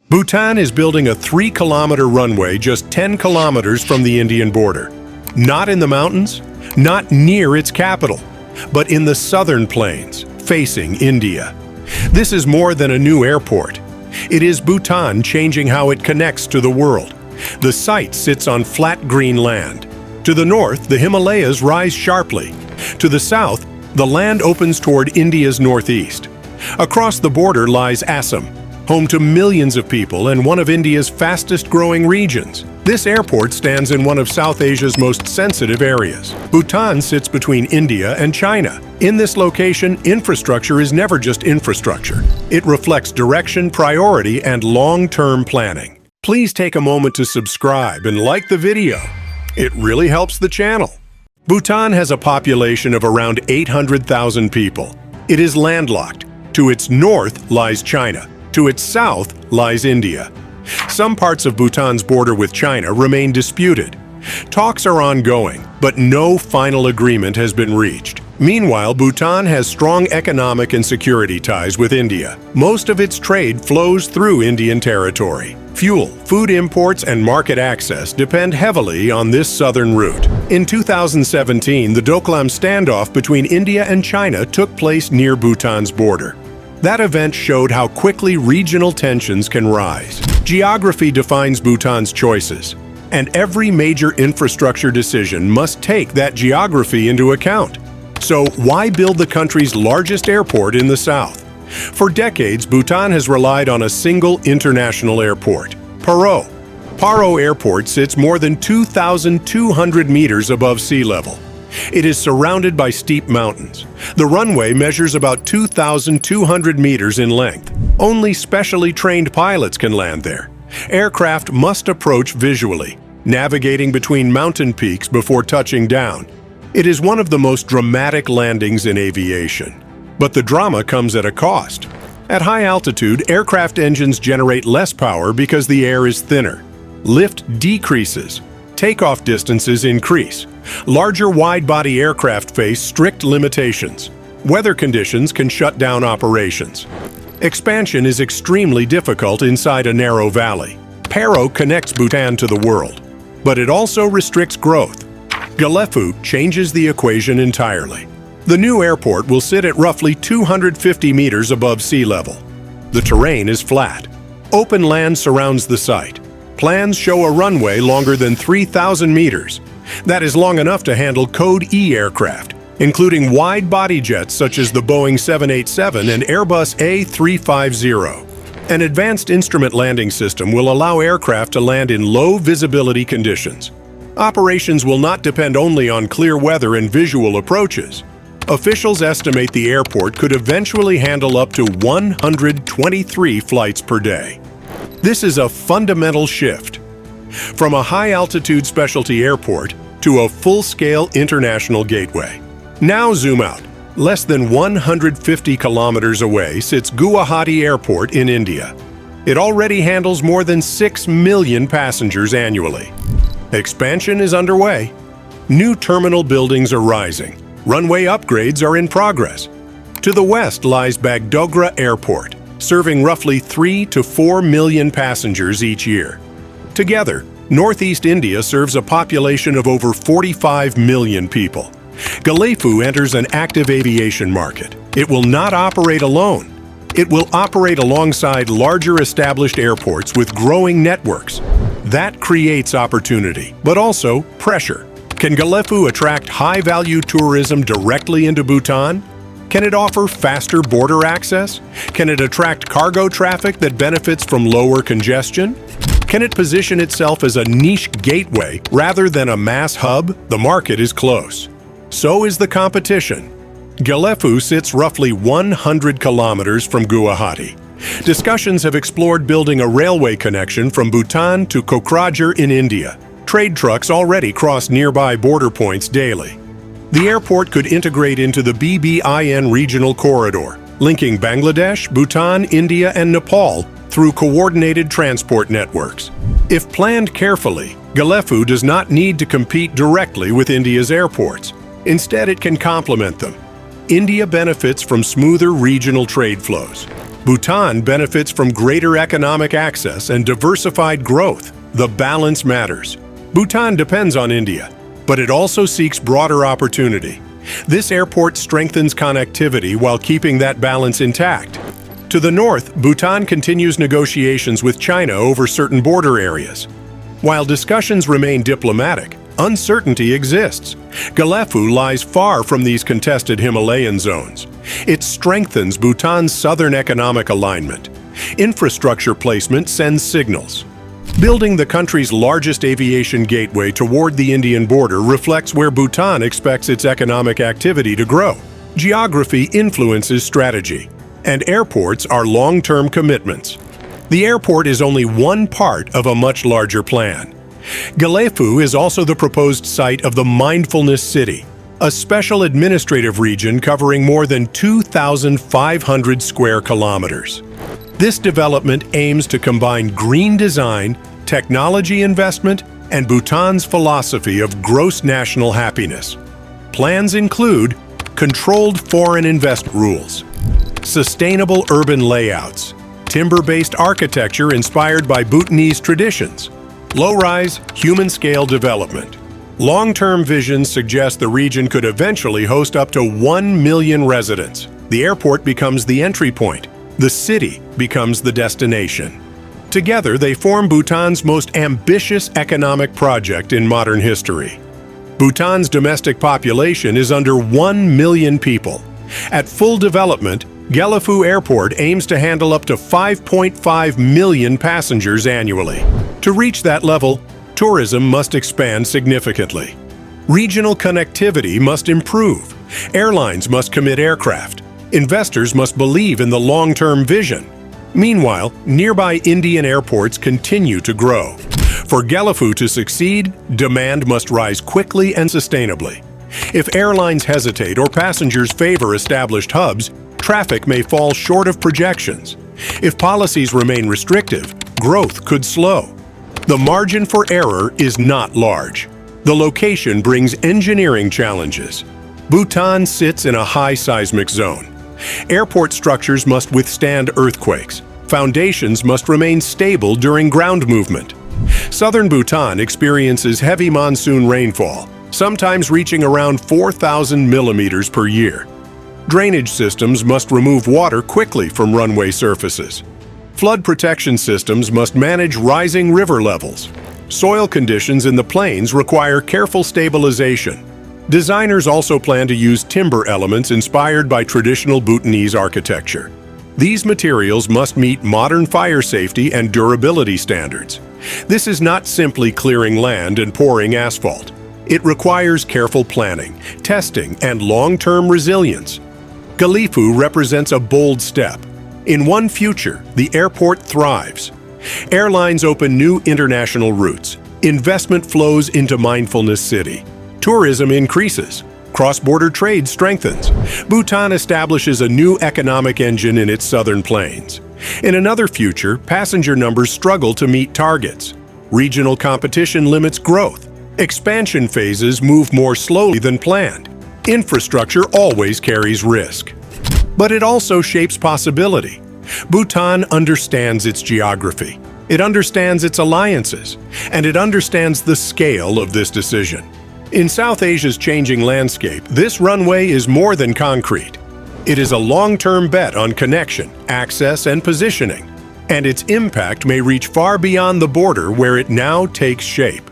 Bhutan is building a 3-kilometer runway just 10 kilometers from the Indian border. Not in the mountains, not near its capital, but in the southern plains, facing India. This is more than a new airport. It is Bhutan changing how it connects to the world. The site sits on flat green land. To the north, the Himalayas rise sharply. To the south, the land opens toward India's northeast. Across the border lies Assam, home to millions of people and one of India's fastest-growing regions. This airport stands in one of South Asia's most sensitive areas. Bhutan sits between India and China. In this location, infrastructure is never just infrastructure. It reflects direction, priority, and long-term planning. Please take a moment to subscribe and like the video. It really helps the channel. Bhutan has a population of around 800,000 people. It is landlocked. To its north lies China. To its south lies India. Some parts of Bhutan's border with China remain disputed. Talks are ongoing, but no final agreement has been reached. Meanwhile, Bhutan has strong economic and security ties with India. Most of its trade flows through Indian territory. Fuel, food imports, and market access depend heavily on this southern route. In 2017, the Doklam standoff between India and China took place near Bhutan's border. That event showed how quickly regional tensions can rise. Geography defines Bhutan's choices, and every major infrastructure decision must take that geography into account. So why build the country's largest airport in the south? For decades, Bhutan has relied on a single international airport, Paro. Paro Airport sits more than 2,200 meters above sea level. It is surrounded by steep mountains. The runway measures about 2,200 meters in length. Only specially trained pilots can land there. Aircraft must approach visually, navigating between mountain peaks before touching down. It is one of the most dramatic landings in aviation. But the drama comes at a cost. At high altitude, aircraft engines generate less power because the air is thinner. Lift decreases. Takeoff distances increase. Larger wide-body aircraft face strict limitations. Weather conditions can shut down operations. Expansion is extremely difficult inside a narrow valley. Paro connects Bhutan to the world, but it also restricts growth. Gelephu changes the equation entirely. The new airport will sit at roughly 250 meters above sea level. The terrain is flat. Open land surrounds the site. Plans show a runway longer than 3,000 meters. That is long enough to handle Code E aircraft, including wide-body jets such as the Boeing 787 and Airbus A350. An advanced instrument landing system will allow aircraft to land in low-visibility conditions. Operations will not depend only on clear weather and visual approaches. Officials estimate the airport could eventually handle up to 123 flights per day. This is a fundamental shift. From a high-altitude specialty airport to a full-scale international gateway. Now zoom out. Less than 150 kilometers away sits Guwahati Airport in India. It already handles more than 6 million passengers annually. Expansion is underway. New terminal buildings are rising. Runway upgrades are in progress. To the west lies Bagdogra Airport, serving roughly 3 to 4 million passengers each year. Together, Northeast India serves a population of over 45 million people. Gelephu enters an active aviation market. It will not operate alone. It will operate alongside larger established airports with growing networks. That creates opportunity, but also pressure. Can Gelephu attract high-value tourism directly into Bhutan? Can it offer faster border access? Can it attract cargo traffic that benefits from lower congestion? Can it position itself as a niche gateway rather than a mass hub? The market is close. So is the competition. Gelephu sits roughly 100 kilometers from Guwahati. Discussions have explored building a railway connection from Bhutan to Kokrajhar in India. Trade trucks already cross nearby border points daily. The airport could integrate into the BBIN regional corridor, linking Bangladesh, Bhutan, India, and Nepal through coordinated transport networks. If planned carefully, Gelephu does not need to compete directly with India's airports. Instead, it can complement them. India benefits from smoother regional trade flows. Bhutan benefits from greater economic access and diversified growth. The balance matters. Bhutan depends on India, but it also seeks broader opportunity. This airport strengthens connectivity while keeping that balance intact. To the north, Bhutan continues negotiations with China over certain border areas. While discussions remain diplomatic, uncertainty exists. Gelephu lies far from these contested Himalayan zones. It strengthens Bhutan's southern economic alignment. Infrastructure placement sends signals. Building the country's largest aviation gateway toward the Indian border reflects where Bhutan expects its economic activity to grow. Geography influences strategy, and airports are long-term commitments. The airport is only one part of a much larger plan. Gelephu is also the proposed site of the Mindfulness City, a special administrative region covering more than 2,500 square kilometers. This development aims to combine green design, technology investment, and Bhutan's philosophy of gross national happiness. Plans include controlled foreign investment rules, sustainable urban layouts, timber-based architecture inspired by Bhutanese traditions, low-rise, human-scale development. Long-term visions suggest the region could eventually host up to 1 million residents. The airport becomes the entry point. The city becomes the destination. Together, they form Bhutan's most ambitious economic project in modern history. Bhutan's domestic population is under 1 million people. At full development, Gelephu Airport aims to handle up to 5.5 million passengers annually. To reach that level, tourism must expand significantly. Regional connectivity must improve. Airlines must commit aircraft. Investors must believe in the long-term vision. Meanwhile, nearby Indian airports continue to grow. For Gelephu to succeed, demand must rise quickly and sustainably. If airlines hesitate or passengers favor established hubs, traffic may fall short of projections. If policies remain restrictive, growth could slow. The margin for error is not large. The location brings engineering challenges. Bhutan sits in a high seismic zone. Airport structures must withstand earthquakes. Foundations must remain stable during ground movement. Southern Bhutan experiences heavy monsoon rainfall, sometimes reaching around 4,000 millimeters per year. Drainage systems must remove water quickly from runway surfaces. Flood protection systems must manage rising river levels. Soil conditions in the plains require careful stabilization. Designers also plan to use timber elements inspired by traditional Bhutanese architecture. These materials must meet modern fire safety and durability standards. This is not simply clearing land and pouring asphalt. It requires careful planning, testing, and long-term resilience. Gelephu represents a bold step. In one future, the airport thrives. Airlines open new international routes. Investment flows into Mindfulness City. Tourism increases. Cross-border trade strengthens. Bhutan establishes a new economic engine in its southern plains. In another future, passenger numbers struggle to meet targets. Regional competition limits growth. Expansion phases move more slowly than planned. Infrastructure always carries risk. But it also shapes possibility. Bhutan understands its geography. It understands its alliances, and it understands the scale of this decision. In South Asia's changing landscape, this runway is more than concrete. It is a long-term bet on connection, access, and positioning, and its impact may reach far beyond the border where it now takes shape.